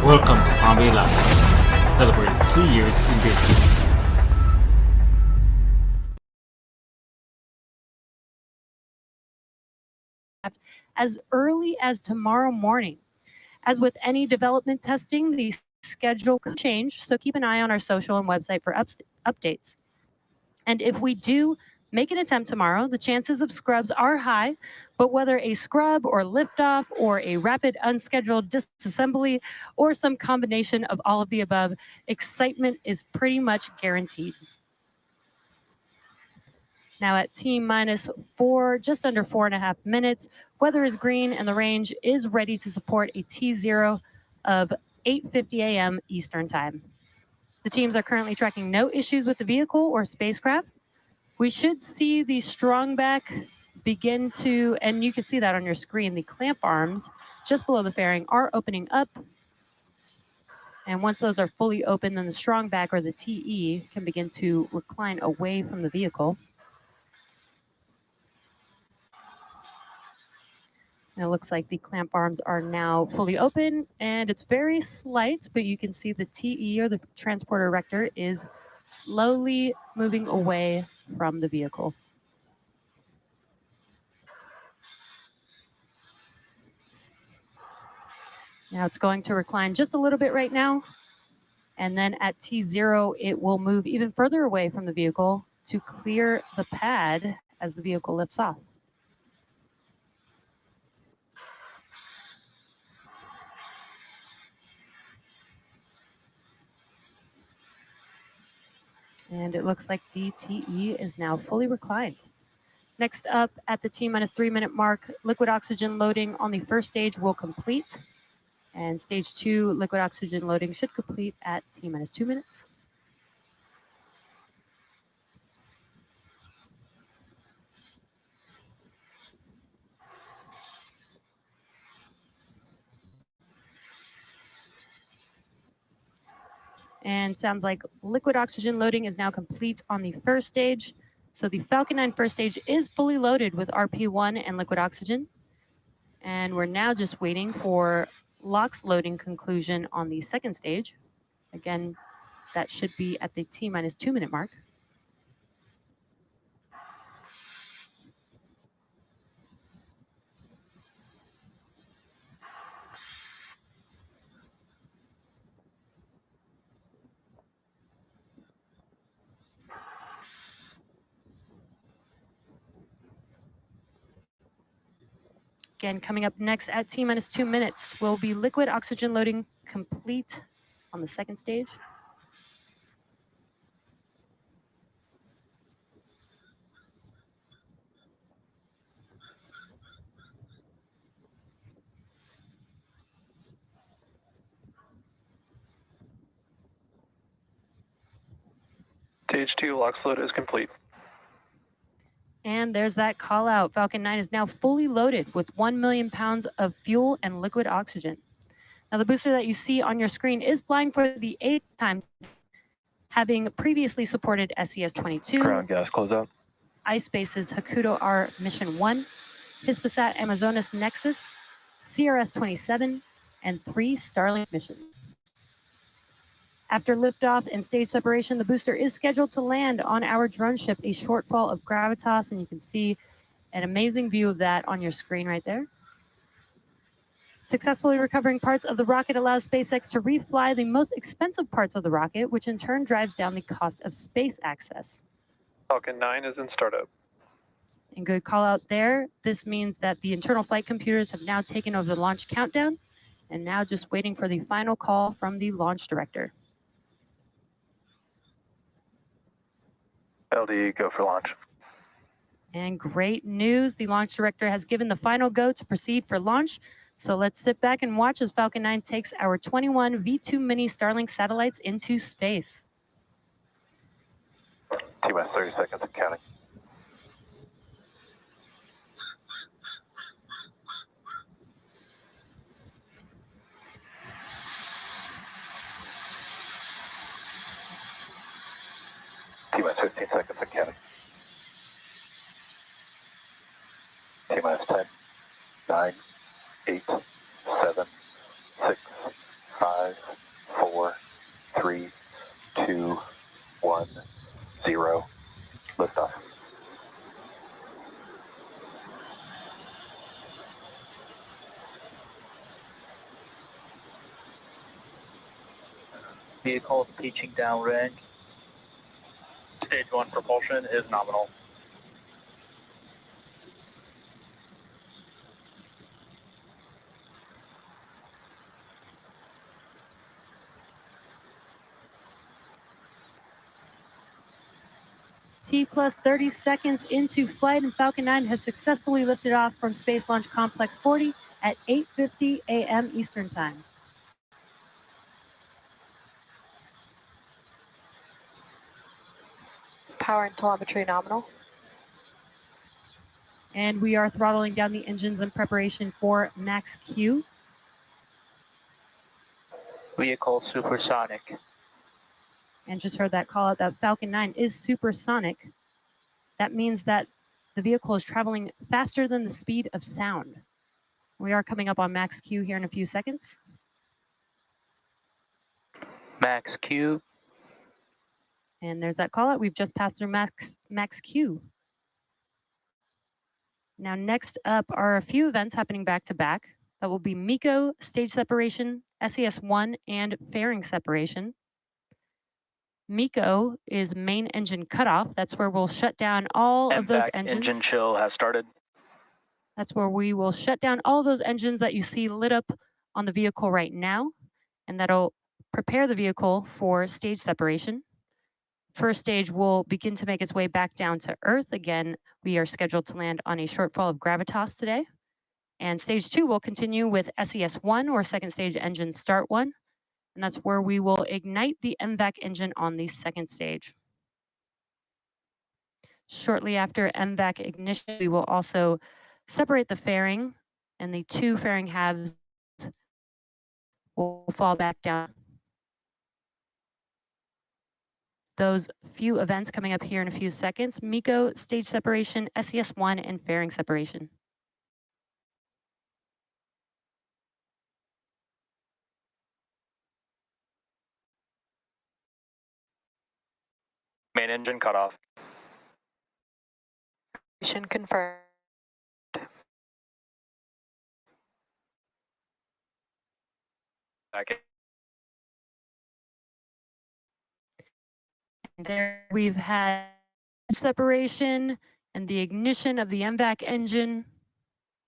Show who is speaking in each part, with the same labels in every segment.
Speaker 1: Welcome to Palm Bay Live, celebrating 2 years in business.
Speaker 2: As early as tomorrow morning. As with any development testing, the schedule could change, so keep an eye on our social and website for updates. And if we do make an attempt tomorrow, the chances of scrubs are high, but whether a scrub or liftoff or a rapid unscheduled disassembly or some combination of all of the above, excitement is pretty much guaranteed. Now at T-4, just under 4.5 minutes, weather is green and the range is ready to support a T0 of 8:50 a.m. Eastern Time. The teams are currently tracking no issues with the vehicle or spacecraft. We should see the strong back begin to, and you can see that on your screen, the clamp arms just below the fairing are opening up. And once those are fully open, then the strong back or the TE can begin to recline away from the vehicle. And it looks like the clamp arms are now fully open, and it's very slight, but you can see the TE or the transporter erector is slowly moving away from the vehicle. Now it's going to recline just a little bit right now, and then at T0, it will move even further away from the vehicle to clear the pad as the vehicle lifts off. And it looks like the TE is now fully reclined. Next up, at the T-3 minute mark, liquid oxygen loading on the first stage will complete. And stage 2 liquid oxygen loading should complete at T-2 minutes. And sounds like liquid oxygen loading is now complete on the first stage. So the Falcon 9 first stage is fully loaded with RP1 and liquid oxygen. And we're now just waiting for LOX loading conclusion on the second stage. Again, that should be at the T-2 minute mark. Again, coming up next at T-2 minutes will be liquid oxygen loading complete on the second stage.
Speaker 3: Stage 2 LOX load is complete.
Speaker 2: And there's that call out. Falcon 9 is now fully loaded with 1 million pounds of fuel and liquid oxygen. Now the booster that you see on your screen is flying for the 8th time, having previously supported SES-22,
Speaker 3: Ground gas closeout,
Speaker 2: iSpace's Hakuto R Mission 1, Hispasat Amazonas Nexus, CRS-27, and 3 Starlink missions. After liftoff and stage separation, the booster is scheduled to land on our drone ship, a shortfall of gravitas, and you can see an amazing view of that on your screen right there. Successfully recovering parts of the rocket allows SpaceX to refly the most expensive parts of the rocket, which in turn drives down the cost of space access.
Speaker 3: Falcon 9 is in startup.
Speaker 2: And good call out there. This means that the internal flight computers have now taken over the launch countdown, and now just waiting for the final call from the launch director.
Speaker 3: LD, go for launch.
Speaker 2: And great news, the launch director has given the final go to proceed for launch. So let's sit back and watch as Falcon 9 takes our 21 V2 Mini Starlink satellites into space.
Speaker 3: T-minus 30 seconds and counting. T-minus 15 seconds and counting. T-minus 10, 9, 8, 7, 6, 5, 2, 1, 0. Liftoff.
Speaker 4: Vehicle pitching downrange. Stage 1 propulsion is nominal.
Speaker 2: T plus 30 seconds into flight, and Falcon 9 has successfully lifted off from Space Launch Complex 40 at 8:50 a.m. Eastern Time.
Speaker 5: Power and telemetry nominal.
Speaker 2: And we are throttling down the engines in preparation for max Q.
Speaker 4: Vehicle supersonic.
Speaker 2: And just heard that call out that Falcon 9 is supersonic. That means that the vehicle is traveling faster than the speed of sound. We are coming up on max Q here in a few seconds.
Speaker 4: Max Q.
Speaker 2: And there's that call out. We've just passed through max Q. Now next up are a few events happening back to back. That will be MECO, stage separation, SES-1, and fairing separation. MECO is main engine cutoff. That's where we'll shut down all of those engines.
Speaker 4: Engine chill has started.
Speaker 2: That's where we will shut down all those engines that you see lit up on the vehicle right now, and that'll prepare the vehicle for stage separation. First stage will begin to make its way back down to Earth. Again, we are scheduled to land on a shortfall of gravitas today. And stage 2 will continue with SES-1, or second stage engine start 1. And that's where we will ignite the MVAC engine on the second stage. Shortly after MVAC ignition, we will also separate the fairing, and the two fairing halves will fall back down. Those few events coming up here in a few seconds: MECO, stage separation, SES-1, and fairing separation.
Speaker 4: Main engine cutoff.
Speaker 5: Mission confirmed.
Speaker 4: Back in.
Speaker 2: There we've had separation and the ignition of the MVAC engine.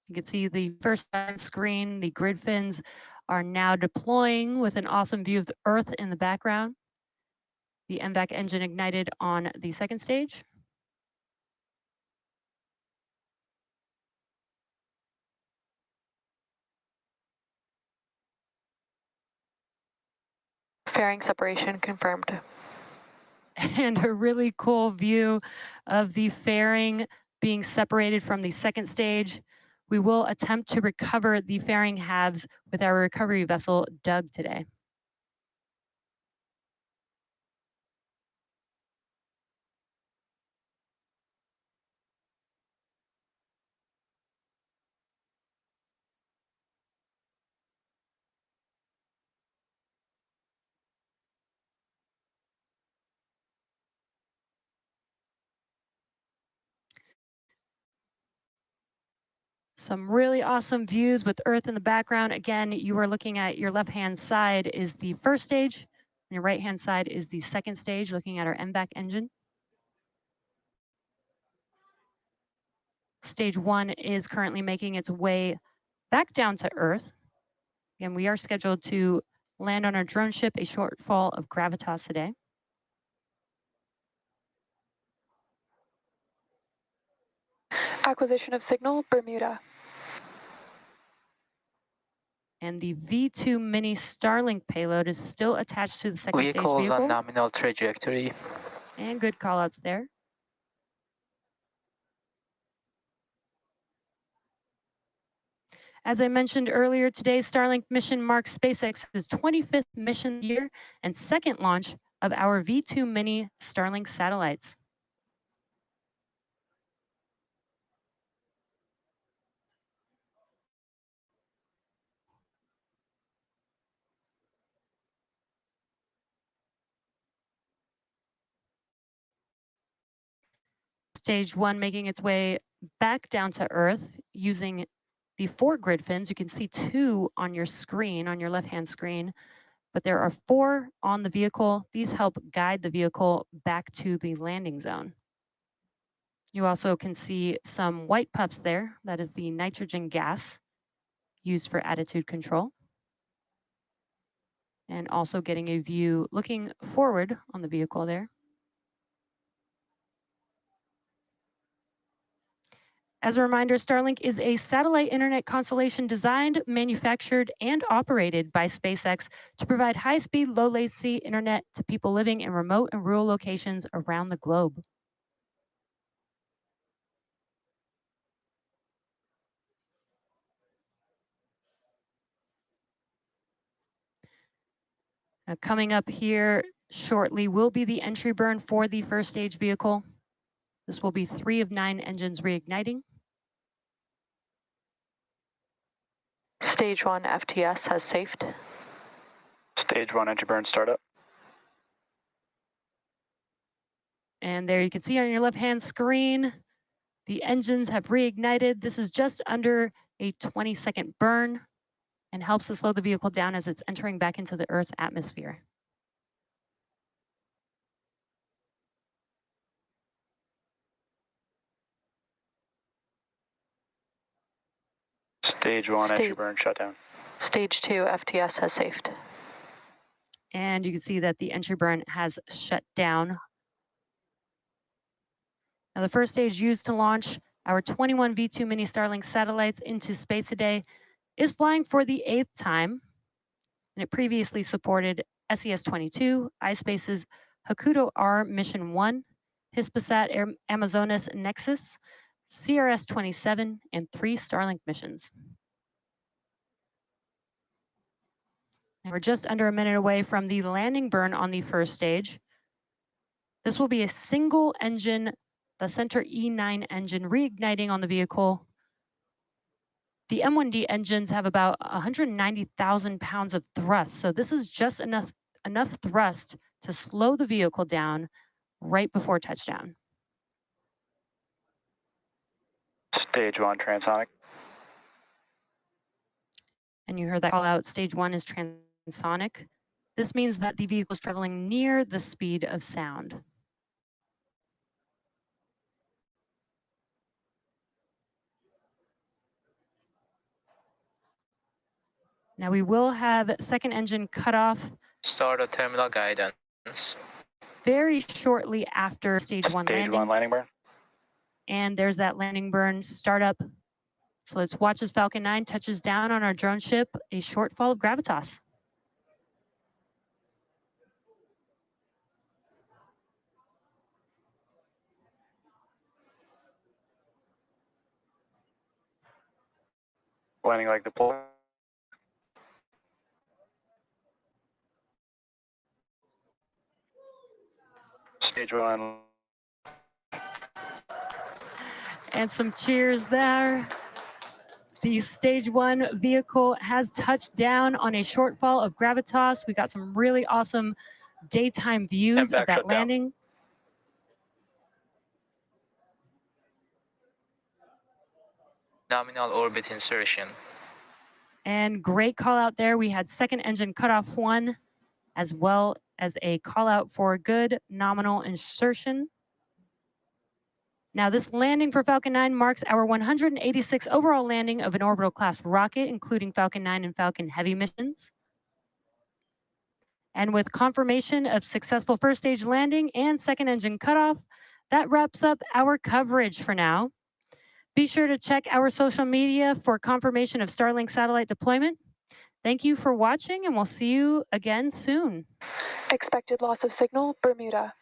Speaker 2: You can see the first screen, the grid fins are now deploying with an awesome view of the Earth in the background. The MVAC engine ignited on the second stage.
Speaker 5: Fairing separation confirmed.
Speaker 2: And a really cool view of the fairing being separated from the second stage. We will attempt to recover the fairing halves with our recovery vessel, Doug, today. Some really awesome views with Earth in the background. Again, you are looking at your left-hand side is the first stage, and your right-hand side is the second stage, looking at our MVAC engine. Stage 1 is currently making its way back down to Earth. Again, we are scheduled to land on our drone ship, a shortfall of gravitas today.
Speaker 5: Acquisition of signal, Bermuda.
Speaker 2: And the V2 Mini Starlink payload is still attached to the second stage
Speaker 4: Vehicles
Speaker 2: vehicle.
Speaker 4: on nominal trajectory.
Speaker 2: And good callouts there. As I mentioned earlier, today's Starlink mission marks SpaceX's 25th mission year and second launch of our V2 Mini Starlink satellites. Stage 1 making its way back down to Earth using the 4 grid fins. You can see 2 on your screen, on your left-hand screen, but there are 4 on the vehicle. These help guide the vehicle back to the landing zone. You also can see some white puffs there. That is the nitrogen gas used for attitude control. And also getting a view looking forward on the vehicle there. As a reminder, Starlink is a satellite internet constellation designed, manufactured, and operated by SpaceX to provide high-speed, low-latency internet to people living in remote and rural locations around the globe. Now, coming up here shortly will be the entry burn for the first stage vehicle. This will be 3 of 9 engines reigniting.
Speaker 5: Stage 1 FTS has safed.
Speaker 3: Stage 1 entry burn startup.
Speaker 2: And there you can see on your left-hand screen, the engines have reignited. This is just under a 20-second burn and helps to slow the vehicle down as it's entering back into the Earth's atmosphere.
Speaker 3: Stage 1 entry burn shutdown.
Speaker 5: Stage 2 FTS has safed.
Speaker 2: And you can see that the entry burn has shut down. Now, the first stage used to launch our 21 V2 Mini Starlink satellites into space today is flying for the 8th time. And it previously supported SES-22, iSpace's Hakuto R Mission 1, Hispasat Amazonas Nexus, CRS-27, and 3 Starlink missions. And we're just under a minute away from the landing burn on the first stage. This will be a single engine, the Center E9 engine reigniting on the vehicle. The M1D engines have about 190,000 pounds of thrust. So this is just enough thrust to slow the vehicle down right before touchdown.
Speaker 3: Stage 1 transonic.
Speaker 2: And you heard that call out, stage 1 is transonic. This means that the vehicle is traveling near the speed of sound. Now we will have second engine cutoff.
Speaker 4: Start a terminal guidance.
Speaker 2: Very shortly after stage 1 landing.
Speaker 3: Stage 1 landing burn.
Speaker 2: And there's that landing burn startup. So let's watch as Falcon 9 touches down on our drone ship, a short fall of gravitas.
Speaker 3: Landing leg deploy. Stage 1.
Speaker 2: And some cheers there. The stage 1 vehicle has touched down on a shortfall of gravitas. We got some really awesome daytime views of that landing.
Speaker 4: Nominal orbit insertion.
Speaker 2: And great call out there. We had second engine cutoff 1, as well as a call out for good nominal insertion. Now, this landing for Falcon 9 marks our 186th overall landing of an orbital class rocket, including Falcon 9 and Falcon Heavy missions. And with confirmation of successful first stage landing and second engine cutoff, that wraps up our coverage for now. Be sure to check our social media for confirmation of Starlink satellite deployment. Thank you for watching, and we'll see you again soon.
Speaker 5: Expected loss of signal, Bermuda.